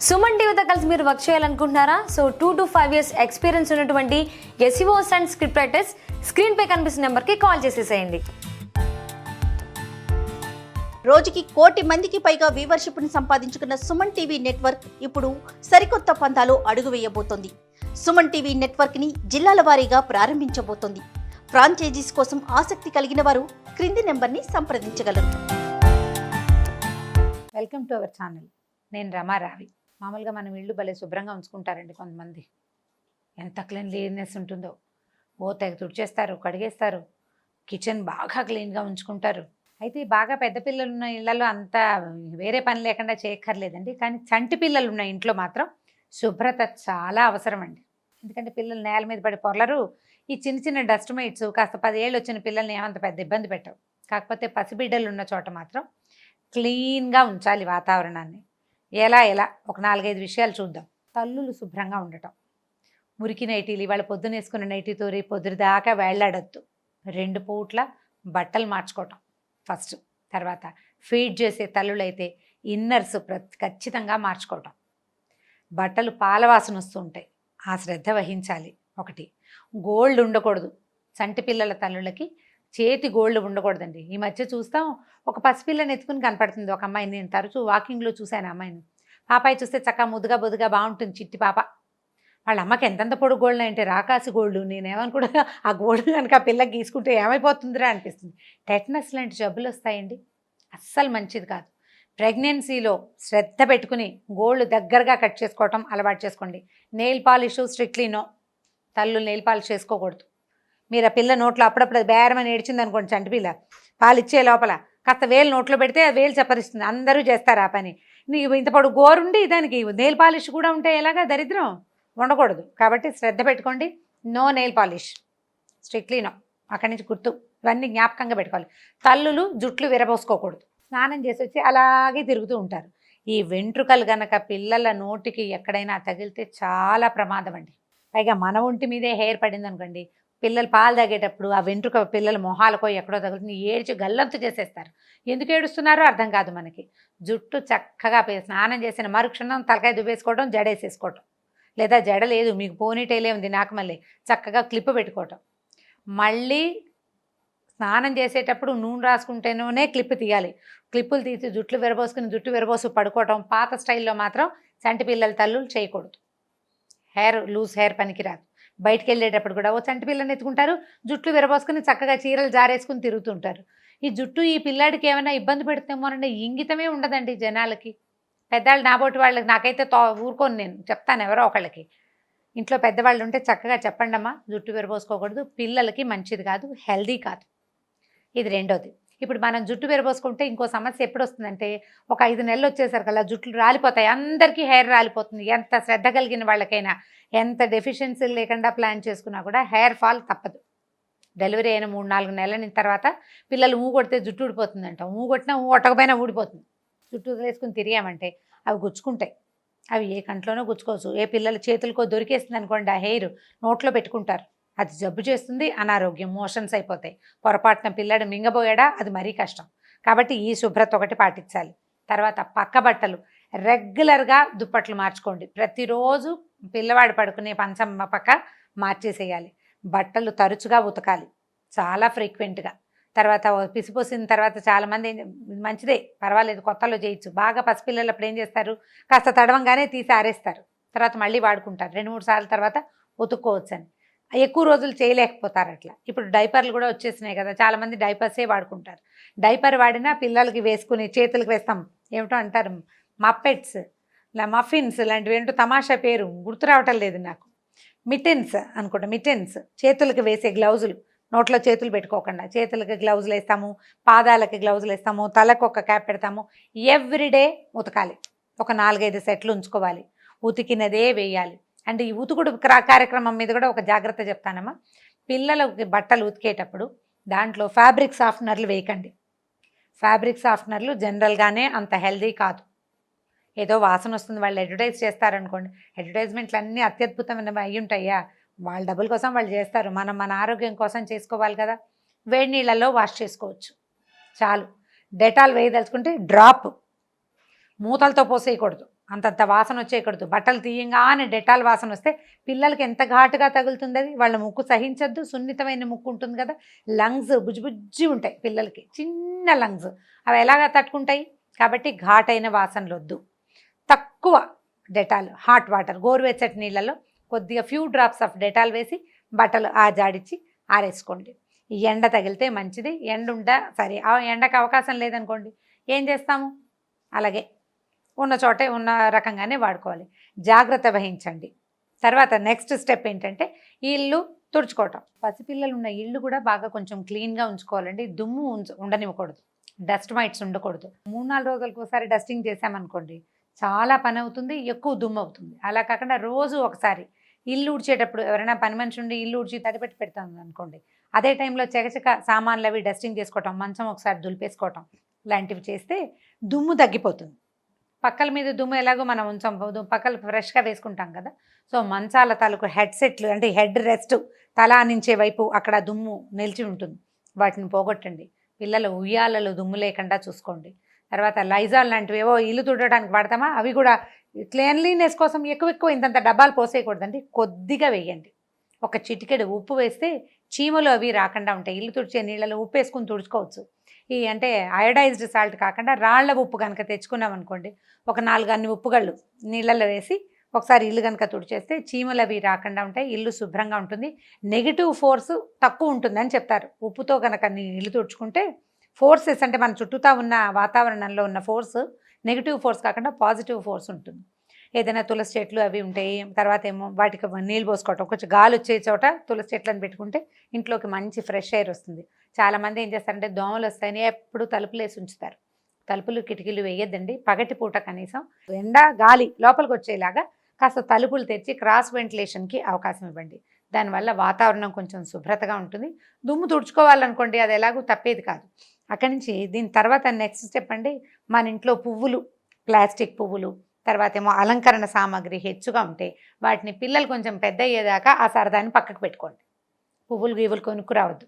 సుమన్ టీవీతో కలిసి మీరు వర్క్ చేయాలనుకుంటున్నారా? సో 2 to 5 years ఎక్స్పీరియన్స్ ఉన్నటువంటి SEOs and script writers screen పై కనిపిస్తున్న నెంబర్కి కాల్ చేసేసేయండి. రోజుకి 1 కోటి మందికి పైగా వ్యూవర్షిప్ను సంపాదించుకున్న సుమన్ టీవీ నెట్వర్క్ ఇప్పుడు సరికొత్త పంతాలు అడుగు వేయబోతోంది. సుమన్ టీవీ నెట్వర్క్ని జిల్లాల వారీగా ప్రారంభించబోతోంది. ఫ్రాంచైజీస్ కోసం ఆసక్తి కలిగిన వారు క్రింది నెంబర్ని సంప్రదించగలరు. Welcome to our channel. నేను రమారావి. మామూలుగా మనం ఇళ్ళు భలే శుభ్రంగా ఉంచుకుంటారండి కొంతమంది. ఎంత క్లీన్లీనెస్ ఉంటుందో, తెగ తుడిచేస్తారు, కడిగేస్తారు, కిచెన్ బాగా క్లీన్గా ఉంచుకుంటారు. అయితే బాగా పెద్ద పిల్లలు ఉన్న ఇళ్లలో అంతా వేరే పని లేకుండా చేయక్కర్లేదండి. కానీ చంటి పిల్లలు ఉన్న ఇంట్లో మాత్రం శుభ్రత చాలా అవసరం అండి. ఎందుకంటే పిల్లలు నేల మీద పడి పొరలరు. ఈ చిన్న చిన్న డస్ట్ మైట్స్ కాస్త 10 ఏళ్ళు వచ్చిన పిల్లల్ని ఏమంత పెద్ద ఇబ్బంది పెట్టవు. కాకపోతే పసిబిడ్డలు ఉన్న చోట మాత్రం క్లీన్గా ఉంచాలి వాతావరణాన్ని. ఎలా ఒక 4-5 విషయాలు చూద్దాం. తల్లులు శుభ్రంగా ఉండటం, మురికి నైటీలు ఇవాళ పొద్దున వేసుకున్న నైటీతో రేపు పొద్దున దాకా వేళ్లాడొద్దు. 2 పూట్ల బట్టలు మార్చుకోవటం ఫస్ట్. తర్వాత ఫీడ్ చేసే తల్లులైతే ఇన్నర్స్ ఖచ్చితంగా మార్చుకోవటం. బట్టలు పాలవాసన వస్తూ ఉంటాయి, ఆ శ్రద్ధ వహించాలి. 1 గోల్డ్ ఉండకూడదు. చంటి పిల్లల తల్లులకి చేతి గోల్డ్ ఉండకూడదండి. ఈ మధ్య చూస్తాం, ఒక పసిపిల్లని ఎత్తుకుని కనపడుతుంది ఒక అమ్మాయిని. నేను తరచూ వాకింగ్లో చూశాను అమ్మాయిని. పాపాయి చూస్తే చక్కగా ముద్దుగా బొద్దుగా బాగుంటుంది, చిట్టి పాప. వాళ్ళ అమ్మకి ఎంతెంత పొడుగు గోల్డ్ అంటే రాకాసి గోల్డ్. నేనేమనుకుంటా ఆ గోల్డ్ కనుక ఆ పిల్లకి గీసుకుంటే ఏమైపోతుందిరా అనిపిస్తుంది. టెటనస్ లాంటి జబ్బులు వస్తాయండి, అస్సలు మంచిది కాదు. ప్రెగ్నెన్సీలో శ్రద్ధ పెట్టుకుని గోల్డ్ దగ్గరగా కట్ చేసుకోవటం అలవాటు చేసుకోండి. Nail polish strictly no. తల్లు నెయిల్ పాలిష్ చేసుకోకూడదు. మీరు ఆ పిల్ల నోట్లో అప్పుడప్పుడు బేరమని ఏడ్చింది అనుకోండి, చంటి పిల్ల పాలు ఇచ్చే లోపల కాస్త వేలు నోట్లో పెడితే ఆ వేలు చప్పరిస్తుంది. అందరూ చేస్తారు ఆ పని. నీకు ఇంత పొడు గోరుండి దానికి నెయిల్ పాలిష్ కూడా ఉంటే ఎలాగా? దరిద్రం ఉండకూడదు. కాబట్టి శ్రద్ధ పెట్టుకోండి. No nail polish, strictly no. అక్కడి నుంచి గుర్తు, ఇవన్నీ జ్ఞాపకంగా పెట్టుకోవాలి. తల్లులు జుట్లు విరబోసుకోకూడదు. స్నానం చేసి వచ్చి అలాగే తిరుగుతూ ఉంటారు. ఈ వెంట్రుకలు గనక పిల్లల నోటికి ఎక్కడైనా తగిలితే చాలా ప్రమాదం అండి. పైగా మన ఒంటి మీదే హెయిర్ పడింది అనుకోండి, పిల్లలు పాలు తాగేటప్పుడు ఆ వెంట్రుక పిల్లల మొహాలకో ఎక్కడో తగులుతుంది, ఏడ్చి గల్లంతు చేసేస్తారు. ఎందుకు ఏడుస్తున్నారో అర్థం కాదు మనకి. జుట్టు చక్కగా స్నానం చేసిన మరుక్షణం తలకాయ దువ్వేసుకోవడం, జడేసేసుకోవటం. లేదా జడ లేదు మీకు, పోనీటైలే ఉంది నాకు, మళ్ళీ చక్కగా క్లిప్ పెట్టుకోవటం. మళ్ళీ స్నానం చేసేటప్పుడు నూనె రాసుకుంటేనే క్లిప్ తీయాలి. క్లిప్పులు తీసి జుట్లు విరబోసుకుని జుట్టు విరబోసు పడుకోవటం పాత స్టైల్లో మాత్రం చంటి పిల్లల తల్లులు చేయకూడదు. లూజ్ హెయిర్ పనికిరాదు. బయటికి వెళ్ళేటప్పుడు కూడా చంటి పిల్లని ఎత్తుకుంటారు, జుట్లు విరబోసుకుని చక్కగా చీరలు జారేసుకుని తిరుగుతుంటారు. ఈ జుట్టు ఈ పిల్లాడికి ఏమైనా ఇబ్బంది పెడుతుందేమోనంటే ఇంగితమే ఉండదండి జనాలకి. పెద్దవాళ్ళు నాబోటి వాళ్ళకి, నాకైతే ఊరుకోను, నేను చెప్తాను ఎవరో ఒకళ్ళకి. ఇంట్లో పెద్దవాళ్ళు ఉంటే చక్కగా చెప్పండి అమ్మా, జుట్టు విరబోసుకోకూడదు, పిల్లలకి మంచిది కాదు, హెల్దీ కాదు. ఇది రెండోది. ఇప్పుడు మనం జుట్టు విరబోసుకుంటే ఇంకో సమస్య ఎప్పుడు వస్తుందంటే, ఒక 5 నెలలు వచ్చేసరికల్లా జుట్లు రాలిపోతాయి. అందరికీ హెయిర్ రాలిపోతుంది. ఎంత శ్రద్ధ కలిగిన వాళ్ళకైనా, ఎంత డెఫిషియన్సీ లేకుండా ప్లాన్ చేసుకున్నా కూడా హెయిర్ ఫాల్ తప్పదు. డెలివరీ అయిన 3-4 నెలల తర్వాత పిల్లలు కొడితే జుట్టు ఊడిపోతుందంట. కొట్టినా కొట్టకపోయినా ఊడిపోతుంది. జుట్టు వదిలేసుకుని తిరిగామంటే అవి గుచ్చుకుంటాయి. అవి ఏ కంట్లోనో గుచ్చుకోవచ్చు. ఏ పిల్లల చేతులకో దొరికేస్తుంది అనుకోండి, ఆ హెయిర్ నోట్లో పెట్టుకుంటారు. అది జబ్బు చేస్తుంది, అనారోగ్యం, మోషన్స్ అయిపోతాయి. పొరపాటున పిల్లడు మింగబోయాడా, అది మరీ కష్టం. కాబట్టి ఈ శుభ్రత ఒకటి పాటించాలి. తర్వాత పక్క బట్టలు రెగ్యులర్గా దుప్పట్లు మార్చుకోండి. ప్రతిరోజు పిల్లవాడు పడుకునే పంచం పక్క మార్చేసేయాలి. బట్టలు తరచుగా ఉతకాలి, చాలా ఫ్రీక్వెంట్గా. తర్వాత పిసిపోసిన తర్వాత చాలామంది మంచిదే, పర్వాలేదు, కొత్తలో చేయొచ్చు. బాగా పసిపిల్లలు అప్పుడు ఏం చేస్తారు, కాస్త తడవంగానే తీసి ఆరేస్తారు, తర్వాత మళ్ళీ వాడుకుంటారు. 2-3 సార్లు తర్వాత ఉతుక్కోవచ్చు అని. ఎక్కువ రోజులు చేయలేకపోతారు అట్లా. ఇప్పుడు డైపర్లు కూడా వచ్చేసినాయి కదా, చాలామంది డైపర్సే వాడుకుంటారు. డైపర్ వాడినా పిల్లలకి వేసుకుని చేతులకు వేస్తాం, ఏమిటో అంటారు మప్పెట్స్, మఫిన్స్ లాంటివి, ఏంటో తమాషా పేరు గుర్తు రావటం లేదు నాకు. మిటెన్స్ అనుకుంటా, మిటెన్స్, చేతులకు వేసే గ్లౌజులు. నోట్లో చేతులు పెట్టుకోకుండా చేతులకి గ్లౌజులు వేస్తాము, పాదాలకి గ్లౌజులు వేస్తాము, తలకు ఒక క్యాప్ పెడతాము. ఎవ్రీడే ఉతకాలి. ఒక 4-5 సెట్లు ఉంచుకోవాలి. ఉతికినదే వేయాలి. అంటే ఈ ఉతుకుడు కార్యక్రమం మీద కూడా ఒక జాగ్రత్త చెప్తానమ్మా. పిల్లలకి బట్టలు ఉతికేటప్పుడు దాంట్లో ఫ్యాబ్రిక్ సాఫ్ట్నర్లు వేయకండి. ఫ్యాబ్రిక్ సాఫ్ట్నర్లు జనరల్గానే అంత హెల్దీ కాదు. ఏదో వాసన వస్తుంది వాళ్ళు అడ్వర్టైజ్ చేస్తారనుకోండి, అడ్వర్టైజ్మెంట్లు అన్నీ అత్యద్భుతమైనవి అయ్యి ఉంటాయా, వాళ్ళ డబ్బుల కోసం వాళ్ళు చేస్తారు. మనం మన ఆరోగ్యం కోసం చేసుకోవాలి కదా. వేడి నీళ్ళల్లో వాష్ చేసుకోవచ్చు చాలు. డెటాల్ వేయదలుచుకుంటే డ్రాప్, మూతలతో పోసేయకూడదు. అంతంత వాసన వచ్చేయకూడదు. బట్టలు తీయంగానే డెటాల్ వాసన వస్తే పిల్లలకి ఎంత ఘాటుగా తగులుతుంది. అది వాళ్ళ ముక్కు సహించద్దు. సున్నితమైన ముక్కు ఉంటుంది కదా, లంగ్స్ బుజ్జి ఉంటాయి పిల్లలకి, చిన్న లంగ్స్, అవి ఎలాగా తట్టుకుంటాయి. కాబట్టి ఘాటైన వాసనలు వద్దు. తక్కువ డెటాల్, హాట్ వాటర్, గోరువెచ్చటి నీళ్ళలో కొద్దిగా ఫ్యూ డ్రాప్స్ ఆఫ్ డెటాల్ వేసి బట్టలు జాడిచ్చి ఆరేసుకోండి. ఈ ఎండ తగిలితే మంచిది. ఎండ ఉంటే సరే, ఆ ఎండకు అవకాశం లేదనుకోండి ఏం చేస్తాము, అలాగే ఉన్న చోటే ఉన్న రకంగానే వాడుకోవాలి. జాగ్రత్త వహించండి. తర్వాత నెక్స్ట్ స్టెప్ ఏంటంటే ఇల్లు తుడుచుకోవటం. పసిపిల్లలు ఉన్న ఇల్లు కూడా బాగా కొంచెం క్లీన్గా ఉంచుకోవాలండి. దుమ్ము ఉండనివ్వకూడదు, డస్ట్ మైట్స్ ఉండకూడదు. 3-4 రోజులకు ఒకసారి డస్టింగ్ చేసామనుకోండి చాలా పని అవుతుంది, ఎక్కువ దుమ్ము అవుతుంది. అలా కాకుండా రోజు ఒకసారి ఇల్లు ఊడ్చేటప్పుడు ఎవరైనా పని మనిషి ఉండి ఇల్లు ఊడ్చి తడిపెట్టి పెడతాం అనుకోండి, అదే టైంలో చకచక సామాన్లు అవి డస్టింగ్ చేసుకోవటం, మంచం ఒకసారి దులిపేసుకోవటం లాంటివి చేస్తే దుమ్ము తగ్గిపోతుంది. పక్కల మీద దుమ్ము ఎలాగో మనం ఉంచాం, పక్కలు ఫ్రెష్గా వేసుకుంటాం కదా. సో మంచాల తాలూకు హెడ్సెట్లు అంటే హెడ్ రెస్ట్, తల ఆనించే వైపు అక్కడ దుమ్ము నిలిచి ఉంటుంది, వాటిని పోగొట్టండి. పిల్లల ఉయ్యాలలో దుమ్ము లేకుండా చూసుకోండి. తర్వాత లైజాల్ లాంటివి ఏవో ఇల్లు తుడడానికి వాడతామా, అవి కూడా క్లీన్లీనెస్ కోసం ఎక్కువ ఇంతంత డబ్బాలు పోసేయకూడదండి, కొద్దిగా వేయండి. ఒక చిటికెడు ఉప్పు వేస్తే చీమలు అవి రాకుండా ఉంటాయి. ఇల్లు తుడిచే నీళ్ళలో ఉప్పు వేసుకుని తుడుచుకోవచ్చు. ఈ అంటే అయోడైజ్డ్ సాల్ట్ కాకుండా రాళ్ల ఉప్పు కనుక తెచ్చుకున్నాం అనుకోండి, ఒక 4 అన్ని ఉప్పుగళ్ళు నీళ్ళల్లో వేసి ఒకసారి ఇల్లు కనుక తుడిచేస్తే చీమలు అవి రాకుండా ఉంటాయి, ఇల్లు శుభ్రంగా ఉంటుంది. నెగిటివ్ ఫోర్స్ తక్కువ ఉంటుందని చెప్తారు. ఉప్పుతో కనుక ఇల్లు తుడుచుకుంటే ఫోర్సెస్ అంటే మన చుట్టూతా ఉన్న వాతావరణంలో ఉన్న ఫోర్స్ నెగిటివ్ ఫోర్స్ కాకుండా పాజిటివ్ ఫోర్స్ ఉంటుంది. ఏదైనా తులసి చెట్లు అవి ఉంటాయి, తర్వాత ఏమో వాటికి నీళ్ళు పోసుకోవటం, కొంచెం గాలి వచ్చే చోట తులసి చెట్లను పెట్టుకుంటే ఇంట్లోకి మంచి ఫ్రెష్ ఎయిర్ వస్తుంది. చాలామంది ఏం చేస్తారంటే దోమలు వస్తాయని ఎప్పుడు తలుపులు వేసి ఉంచుతారు. తలుపులు కిటికీలు వేయద్దండి. పగటిపూట కనీసం ఎండ గాలి లోపలికి వచ్చేలాగా కాస్త తలుపులు తెరిచి క్రాస్ వెంటిలేషన్కి అవకాశం ఇవ్వండి. దానివల్ల వాతావరణం కొంచెం శుభ్రతగా ఉంటుంది. దుమ్ము తుడుచుకోవాలనుకోండి అది ఎలాగూ తప్పేది కాదు. అక్కడి నుంచి దీని తర్వాత నెక్స్ట్ స్టెప్ అండి, మన ఇంట్లో పువ్వులు, ప్లాస్టిక్ పువ్వులు, తర్వాత ఏమో అలంకరణ సామాగ్రి హెచ్చుగా ఉంటే వాటిని పిల్లలు కొంచెం పెద్ద అయ్యేదాకా ఆ సరదాన్ని పక్కకు పెట్టుకోండి. పువ్వులు గీవులు కొనుక్కురావద్దు,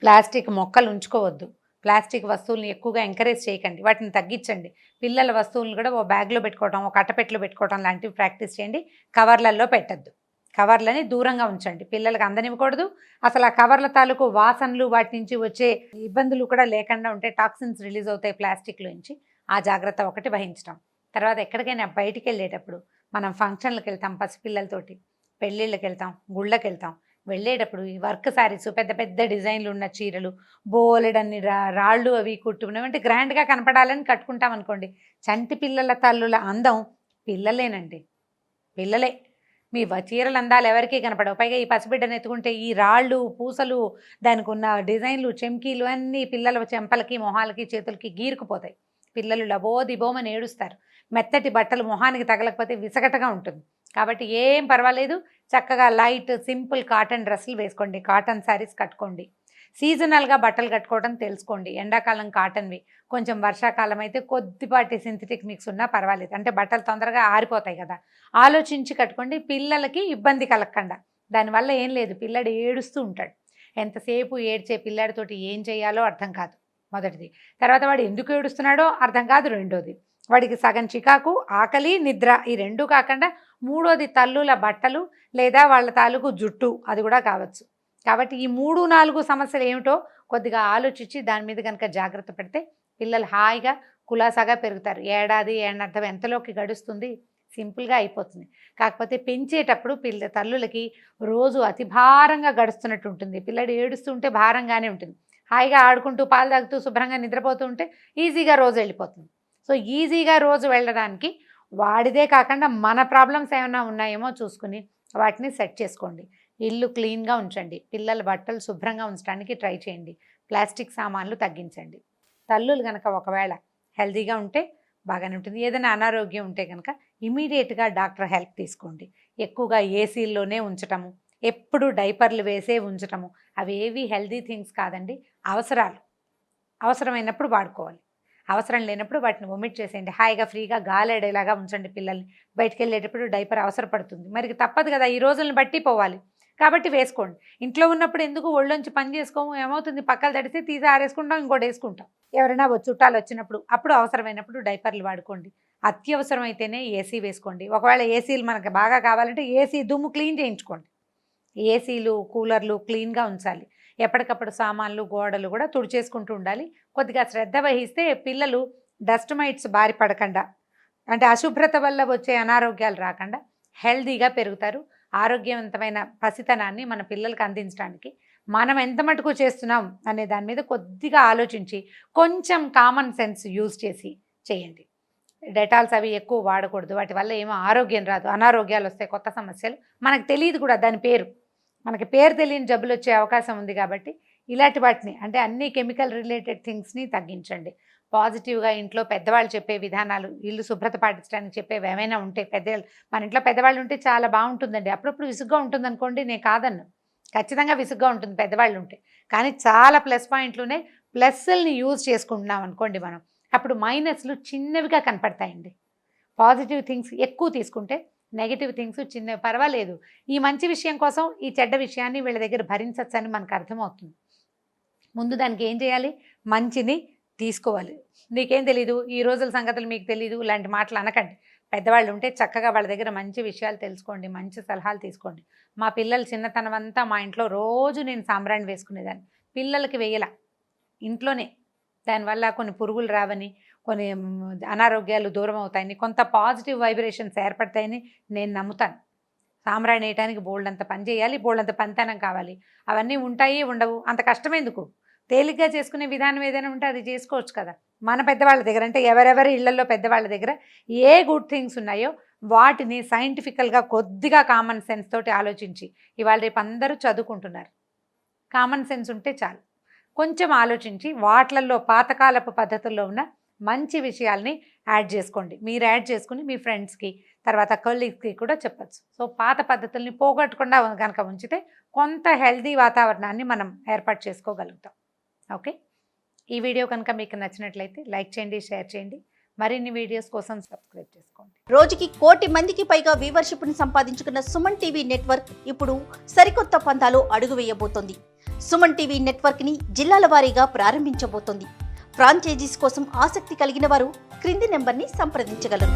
ప్లాస్టిక్ మొక్కలు ఉంచుకోవద్దు, ప్లాస్టిక్ వస్తువులను ఎక్కువగా ఎంకరేజ్ చేయకండి, వాటిని తగ్గించండి. పిల్లల వస్తువులను కూడా ఓ బ్యాగ్లో పెట్టుకోవడం, ఒక అట్టపెట్టలో పెట్టుకోవడం లాంటివి ప్రాక్టీస్ చేయండి. కవర్లలో పెట్టద్దు, కవర్లని దూరంగా ఉంచండి, పిల్లలకు అందనివ్వకూడదు. అసలు ఆ కవర్ల తాలూకు వాసనలు వాటి నుంచి వచ్చే ఇబ్బందులు కూడా లేకుండా ఉంటే టాక్సిన్స్ రిలీజ్ అవుతాయి ప్లాస్టిక్లో నుంచి. ఆ జాగ్రత్త ఒకటి వహించడం. తర్వాత ఎక్కడికైనా బయటికి వెళ్ళేటప్పుడు మనం ఫంక్షన్లకు వెళ్తాం, పసిపిల్లలతోటి పెళ్ళిళ్ళకి వెళ్తాం, గుళ్ళకి వెళ్తాం, వెళ్ళేటప్పుడు ఈ వర్క్ శారీస్, పెద్ద పెద్ద డిజైన్లు ఉన్న చీరలు, బోలెడన్ని రాళ్ళు అవి కుట్టుకునేవంటి గ్రాండ్గా కనపడాలని కట్టుకుంటాం అనుకోండి, చంటి పిల్లల తల్లుల అందం పిల్లలేనండి, పిల్లలే. మీ చీరలు అందాలు ఎవరికీ కనపడవు. పైగా ఈ పసిబిడ్డను ఎత్తుకుంటే ఈ రాళ్ళు, పూసలు, దానికి ఉన్న డిజైన్లు, చెంకీలు అన్నీ పిల్లల చెంపలకి, మొహాలకి, చేతులకి గీరుకుపోతాయి. పిల్లలు లబోదిబోమని ఏడుస్తారు. మెత్తటి బట్టలు మొహానికి తగలకపోతే విసగటగా ఉంటుంది. కాబట్టి ఏం పర్వాలేదు, చక్కగా లైట్ సింపుల్ కాటన్ డ్రెస్సులు వేసుకోండి, కాటన్ శారీస్ కట్టుకోండి. సీజనల్గా బట్టలు కట్టుకోవడం తెలుసుకోండి. ఎండాకాలం కాటన్వి, కొంచెం వర్షాకాలం అయితే కొద్దిపాటి సింథటిక్ మిక్స్ ఉన్నా పర్వాలేదు, అంటే బట్టలు తొందరగా ఆరిపోతాయి కదా. ఆలోచించి కట్టుకోండి, పిల్లలకి ఇబ్బంది కలగకుండా. దానివల్ల ఏం లేదు, పిల్లాడు ఏడుస్తూ ఉంటాడు. ఎంతసేపు ఏడ్చే పిల్లాడితోటి ఏం చేయాలో అర్థం కాదు, మొదటిది. తర్వాత వాడు ఎందుకు ఏడుస్తున్నాడో అర్థం కాదు, రెండోది. వాడికి సగం చికాకు, ఆకలి, నిద్ర, ఈ రెండూ కాకుండా మూడోది తల్లుల బట్టలు లేదా వాళ్ళ తాలూకు జుట్టు, అది కూడా కావచ్చు. కాబట్టి ఈ 3-4 సమస్యలు ఏమిటో కొద్దిగా ఆలోచించి దాని మీద కనుక జాగ్రత్త పెడితే పిల్లలు హాయిగా కులాసాగా పెరుగుతారు. ఏడాది ఏడార్థం ఎంతలోకి గడుస్తుంది, సింపుల్గా అయిపోతుంది. కాకపోతే పెంచేటప్పుడు తల్లులకి రోజు అతి భారంగా గడుస్తున్నట్టు ఉంటుంది. పిల్లడు ఏడుస్తూ ఉంటే భారంగానే ఉంటుంది. హాయిగా ఆడుకుంటూ పాలు తాగుతూ శుభ్రంగా నిద్రపోతూ ఉంటే ఈజీగా రోజు వెళ్ళిపోతుంది. సో ఈజీగా రోజు వెళ్ళడానికి వాడిదే కాకుండా మన ప్రాబ్లమ్స్ ఏమైనా ఉన్నాయేమో చూసుకుని వాటిని సెట్ చేసుకోండి. ఇల్లు క్లీన్గా ఉంచండి, పిల్లల బట్టలు శుభ్రంగా ఉంచడానికి ట్రై చేయండి, ప్లాస్టిక్ సామాన్లు తగ్గించండి. తల్లులు కనుక ఒకవేళ హెల్తీగా ఉంటే బాగానే ఉంటుంది. ఏదైనా అనారోగ్యం ఉంటే కనుక ఇమీడియట్గా డాక్టర్ హెల్ప్ తీసుకోండి. ఎక్కువగా ఏసీల్లోనే ఉంచటము, ఎప్పుడు డైపర్లు వేసే ఉంచటము, అవి ఏవి హెల్తీ థింగ్స్ కాదండి. అవసరాలు, అవసరమైనప్పుడు వాడుకోవాలి, అవసరం లేనప్పుడు వాటిని ఒమిట్ చేసేయండి. హాయిగా ఫ్రీగా గాలాడేలాగా ఉంచండి పిల్లల్ని. బయటికి వెళ్ళేటప్పుడు డైపర్ అవసరపడుతుంది, మరి తప్పదు కదా, ఈ రోజులను బట్టి పోవాలి కాబట్టి వేసుకోండి. ఇంట్లో ఉన్నప్పుడు ఎందుకు ఒళ్ళొంచి పని చేసుకోము, ఏమవుతుంది, పక్కలు తడిసి తీసి ఆరేసుకుంటాం, ఇంకోటి వేసుకుంటాం. ఎవరైనా చుట్టాలు వచ్చినప్పుడు అప్పుడు అవసరమైనప్పుడు డైపర్లు వాడుకోండి. అత్యవసరం అయితేనే ఏసీ వేసుకోండి. ఒకవేళ ఏసీలు మనకు బాగా కావాలంటే ఏసీ దుమ్ము క్లీన్ చేయించుకోండి. ఏసీలు కూలర్లు క్లీన్గా ఉంచాలి. ఎప్పటికప్పుడు సామాన్లు గోడలు కూడా తుడిచేసుకుంటూ ఉండాలి. కొద్దిగా శ్రద్ధ వహిస్తే పిల్లలు డస్ట్ మైట్స్ బారి పడకుండా, అంటే అశుభ్రత వల్ల వచ్చే అనారోగ్యాలు రాకుండా హెల్దీగా పెరుగుతారు. ఆరోగ్యవంతమైన పసితనాన్ని మన పిల్లలకు అందించడానికి మనం ఎంత మటుకు చేస్తున్నాం అనే దాని మీద కొద్దిగా ఆలోచించి కొంచెం కామన్ సెన్స్ యూజ్ చేసి చేయండి. డెటాల్స్ అవి ఎక్కువ వాడకూడదు. వాటి వల్ల ఏమో ఆరోగ్యం రాదు, అనారోగ్యాలు వస్తాయి, కొత్త సమస్యలు. మనకు తెలియదు కూడా దాని పేరు. మనకి పేరు తెలియని జబ్బులు వచ్చే అవకాశం ఉంది. కాబట్టి ఇలాంటి వాటిని, అంటే అన్ని కెమికల్ రిలేటెడ్ థింగ్స్ని తగ్గించండి. పాజిటివ్గా ఇంట్లో పెద్దవాళ్ళు చెప్పే విధానాలు, ఇల్లు శుభ్రత పాటించడానికి చెప్పేవి ఏమైనా ఉంటే, మన ఇంట్లో పెద్దవాళ్ళు ఉంటే చాలా బాగుంటుందండి. అప్పుడప్పుడు విసుగ్గా ఉంటుంది అనుకోండి, నేను కాదన్ను, ఖచ్చితంగా విసుగ్గా ఉంటుంది పెద్దవాళ్ళు ఉంటే. కానీ చాలా ప్లస్ పాయింట్లునే. ప్లస్ని యూజ్ చేసుకుంటున్నాం అనుకోండి మనం, అప్పుడు మైనస్లు చిన్నవిగా కనపడతాయండి. పాజిటివ్ థింగ్స్ ఎక్కువ తీసుకుంటే నెగిటివ్ థింగ్స్ చిన్నవి పర్వాలేదు. ఈ మంచి విషయం కోసం ఈ చెడ్డ విషయాన్ని వీళ్ళ దగ్గర భరించవచ్చు అని మనకు అర్థమవుతుంది. ముందు దానికి ఏం చేయాలి? మంచిని తీసుకోవాలి. నీకేం తెలీదు, ఈ రోజుల సంగతులు మీకు తెలీదు ఇలాంటి మాటలు అనకండి. పెద్దవాళ్ళు ఉంటే చక్కగా వాళ్ళ దగ్గర మంచి విషయాలు తెలుసుకోండి, మంచి సలహాలు తీసుకోండి. మా పిల్లలు చిన్నతనం అంతా మా ఇంట్లో రోజు నేను సాంబ్రాణి వేసుకునేదాన్ని. పిల్లలకి వేయాల ఇంట్లోనే. దానివల్ల కొన్ని పురుగులు రావని, కొన్ని అనారోగ్యాలు దూరం అవుతాయని, కొంత పాజిటివ్ వైబ్రేషన్స్ ఏర్పడతాయని నేను నమ్ముతాను. సాంబ్రాణి వేయడానికి బోల్డంత పని చేయాలి, బోల్డంత పనితనం కావాలి. అవన్నీ ఉంటాయి ఉండవు, అంత కష్టమేందుకు? తేలిగ్గా చేసుకునే విధానం ఏదైనా ఉంటే అది చేసుకోవచ్చు కదా. మన పెద్దవాళ్ళ దగ్గర, అంటే ఎవరెవరి ఇళ్లలో పెద్దవాళ్ళ దగ్గర ఏ గుడ్ థింగ్స్ ఉన్నాయో వాటిని సైంటిఫికల్గా కొద్దిగా కామన్ సెన్స్ తోటి ఆలోచించి, ఇవాళ రేపు అందరూ చదువుకుంటున్నారు, కామన్ సెన్స్ ఉంటే చాలు. కొంచెం ఆలోచించి వాట్లల్లో పాతకాలపు పద్ధతుల్లో ఉన్న మంచి విషయాల్ని యాడ్ చేసుకోండి. మీరు యాడ్ చేసుకుని మీ ఫ్రెండ్స్కి, తర్వాత కొలీగ్స్కి కూడా చెప్పచ్చు. సో పాత పద్ధతుల్ని పోగొట్టకుండా కనుక ఉంచితే కొంత హెల్దీ వాతావరణాన్ని మనం ఏర్పాటు చేసుకోగలుగుతాం. ఓకే, ఈ వీడియో కనుక మీకు నచ్చినట్లయితే లైక్ చేయండి, షేర్ చేయండి. మరిన్ని వీడియోస్ కోసం సబ్స్క్రైబ్ చేసుకోండి. రోజుకి 1 కోటి మందికి పైగా వ్యూవర్షిప్ని సంపాదించుకున్న సుమన్ టీవీ నెట్వర్క్ ఇప్పుడు సరికొత్త పంతాలో అడుగు వేయబోతోంది. సుమన్ టీవీ నెట్వర్క్ని జిల్లాల వారీగా ప్రారంభించబోతోంది. ఫ్రాంచైజీస్ కోసం ఆసక్తి కలిగిన వారు క్రింది నెంబర్ని సంప్రదించగలరు.